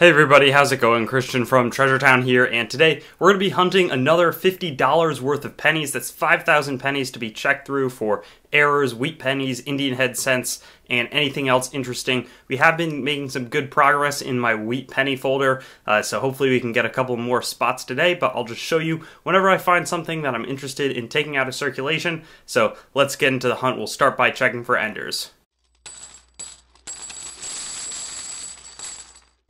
Hey everybody, how's it going? Christian from Treasure Town here, and today we're going to be hunting another $50 worth of pennies. That's 5,000 pennies to be checked through for errors, wheat pennies, Indian head cents, and anything else interesting. We have been making some good progress in my wheat penny folder, so hopefully we can get a couple more spots today, but I'll just show you whenever I find something that I'm interested in taking out of circulation. So let's get into the hunt. We'll start by checking for enders.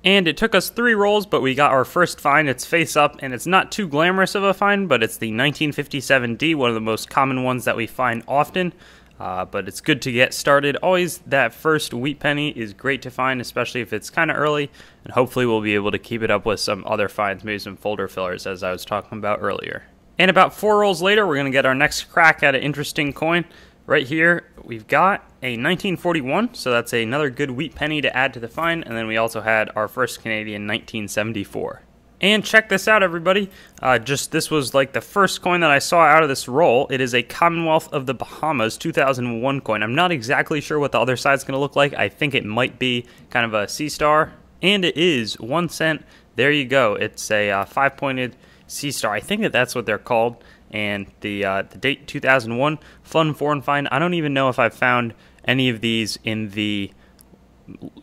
And it took us 3 rolls, but we got our first find. It's face up, and it's not too glamorous of a find, but it's the 1957D, one of the most common ones that we find often. But it's good to get started. Always that first wheat penny is great to find, especially if it's kind of early, and hopefully we'll be able to keep it up with some other finds, maybe some folder fillers, as I was talking about earlier. And about 4 rolls later, we're going to get our next crack at an interesting coin. Right here, we've got a 1941, so that's another good wheat penny to add to the find, and then we also had our first Canadian 1974. And check this out, everybody. This was like the first coin that I saw out of this roll. It is a Commonwealth of the Bahamas 2001 coin. I'm not exactly sure what the other side's going to look like. I think it might be kind of a sea star, and it is 1 cent. There you go. It's a 5-pointed sea star. I think that's what they're called. And the date 2001, fun foreign find. I don't even know if I've found any of these in the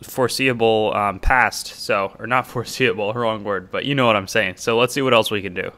foreseeable past. So, or not foreseeable, wrong word, but you know what I'm saying. So let's see what else we can do.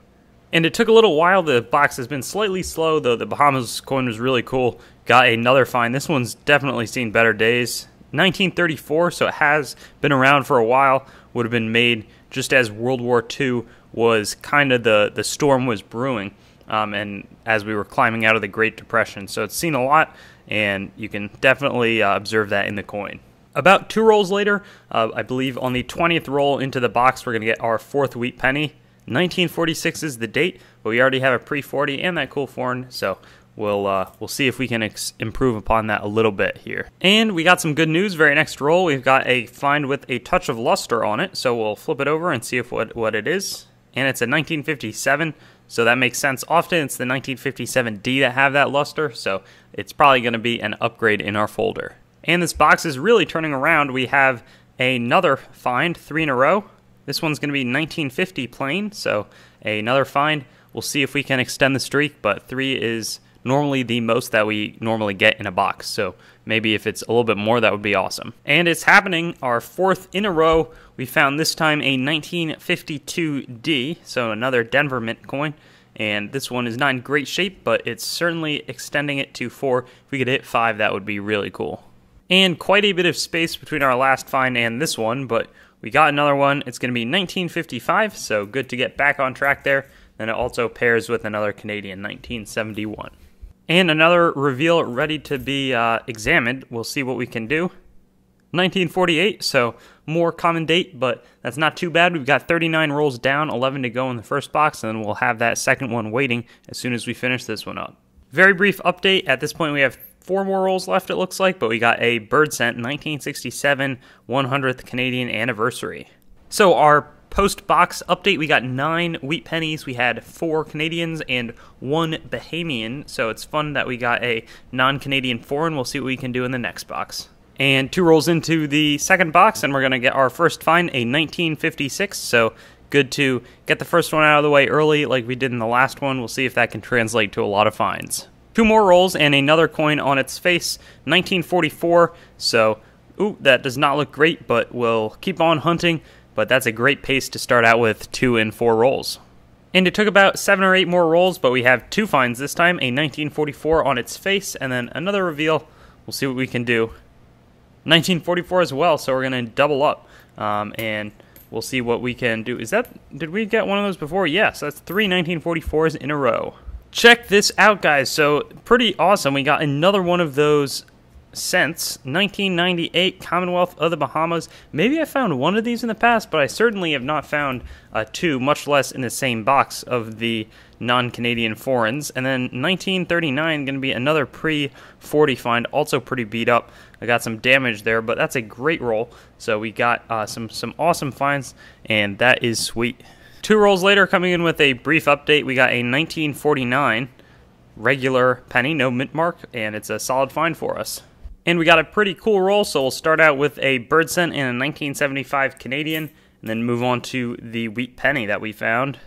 And it took a little while. The box has been slightly slow, though the Bahamas coin was really cool. Got another find. This one's definitely seen better days. 1934, so it has been around for a while. Would have been made just as World War II was kind of the storm was brewing. And as we were climbing out of the Great Depression. So it's seen a lot, and you can definitely observe that in the coin. About 2 rolls later, I believe on the 20th roll into the box, we're going to get our 4th wheat penny. 1946 is the date, but we already have a pre-40 and that cool foreign, so we'll see if we can improve upon that a little bit here. And we got some good news. Very next roll, we've got a find with a touch of luster on it, so we'll flip it over and see if what it is. And it's a 1957. So that makes sense. Often it's the 1957D that have that luster, so it's probably going to be an upgrade in our folder. And this box is really turning around. We have another find, 3 in a row. This one's going to be 1950 plain, so another find. We'll see if we can extend the streak, but 3 is normally the most that we normally get in a box, so maybe if it's a little bit more, that would be awesome. And it's happening, our 4th in a row. We found this time a 1952D, so another Denver Mint coin, and this one is not in great shape, but it's certainly extending it to 4. If we could hit 5, that would be really cool. And quite a bit of space between our last find and this one, but we got another one. It's going to be 1955, so good to get back on track there. Then it also pairs with another Canadian 1971. And another reveal ready to be examined. We'll see what we can do. 1948, so more common date, but that's not too bad. We've got 39 rolls down, 11 to go in the first box, and then we'll have that second one waiting as soon as we finish this one up. Very brief update. At this point, we have 4 more rolls left, it looks like, but we got a bird cent 1967 100th Canadian anniversary. So our post-box update, we got 9 wheat pennies, we had 4 Canadians and 1 Bahamian, so it's fun that we got a non-Canadian foreign. We'll see what we can do in the next box. And 2 rolls into the second box, and we're going to get our first find, a 1956, so good to get the first one out of the way early like we did in the last one. We'll see if that can translate to a lot of finds. 2 more rolls and another coin on its face, 1944, so that does not look great, but we'll keep on hunting. But that's a great pace to start out with 2 and 4 rolls. And it took about 7 or 8 more rolls, but we have 2 finds this time, a 1944 on its face, and then another reveal. We'll see what we can do. 1944 as well, so we're going to double up, and we'll see what we can do. Did we get one of those before? Yes, that's 3 1944s in a row. Check this out, guys. So pretty awesome. We got another one of those cents, 1998 Commonwealth of the Bahamas. Maybe I found one of these in the past, but I certainly have not found 2, much less in the same box of the non-Canadian foreigns. And then 1939, going to be another pre-40 find, also pretty beat up. I got some damage there, but that's a great roll. So we got some awesome finds, and that is sweet. 2 rolls later, coming in with a brief update, we got a 1949 regular penny, no mint mark, and it's a solid find for us. And we got a pretty cool roll, so we'll start out with a bird cent and a 1975 Canadian, and then move on to the wheat penny that we found.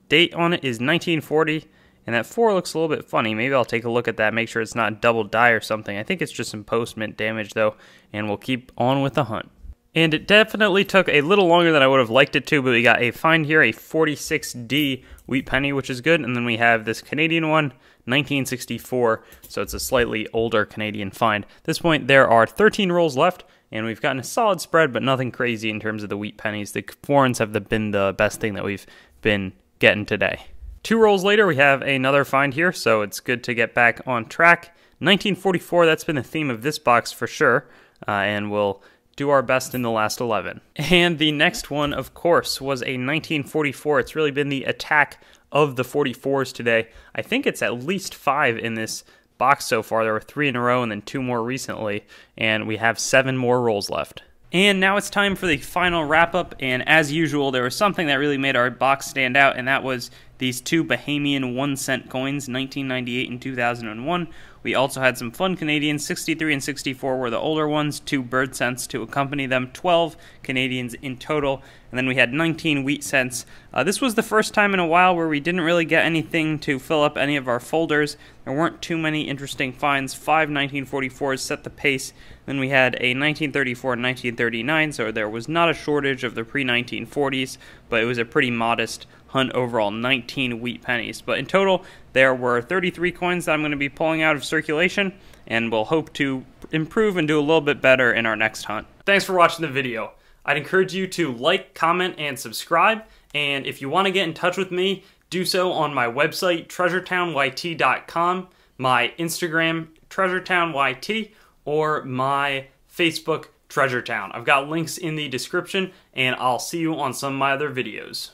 Date on it is 1940, and that 4 looks a little bit funny. Maybe I'll take a look at that, make sure it's not double die or something. I think it's just some post-mint damage though, and we'll keep on with the hunt. And it definitely took a little longer than I would have liked it to, but we got a find here, a 46D wheat penny, which is good. And then we have this Canadian one, 1964, so it's a slightly older Canadian find. At this point, there are 13 rolls left, and we've gotten a solid spread, but nothing crazy in terms of the wheat pennies. The foreigns have been the best thing that we've been getting today. 2 rolls later, we have another find here, so it's good to get back on track. 1944, that's been the theme of this box for sure, and we'll do our best in the last 11. And the next one, of course, was a 1944. It's really been the attack of the 44s today. I think it's at least 5 in this box so far. There were 3 in a row and then 2 more recently, and we have 7 more rolls left. And now it's time for the final wrap-up, and as usual, there was something that really made our box stand out, and that was these 2 Bahamian 1-cent coins, 1998 and 2001. We also had some fun Canadians. 63 and 64 were the older ones, 2 bird cents to accompany them, 12 Canadians in total, and then we had 19 wheat cents. This was the first time in a while where we didn't really get anything to fill up any of our folders. There weren't too many interesting finds. 5 1944s set the pace. Then we had a 1934 and 1939, so there was not a shortage of the pre-1940s, but it was a pretty modest hunt overall, 19 wheat pennies. But in total, there were 33 coins that I'm going to be pulling out of circulation, and we'll hope to improve and do a little bit better in our next hunt. Thanks for watching the video. I'd encourage you to like, comment, and subscribe, and if you want to get in touch with me, do so on my website, treasuretownYT.com, my Instagram, TreasureTownYT, or my Facebook, TreasureTown. I've got links in the description, and I'll see you on some of my other videos.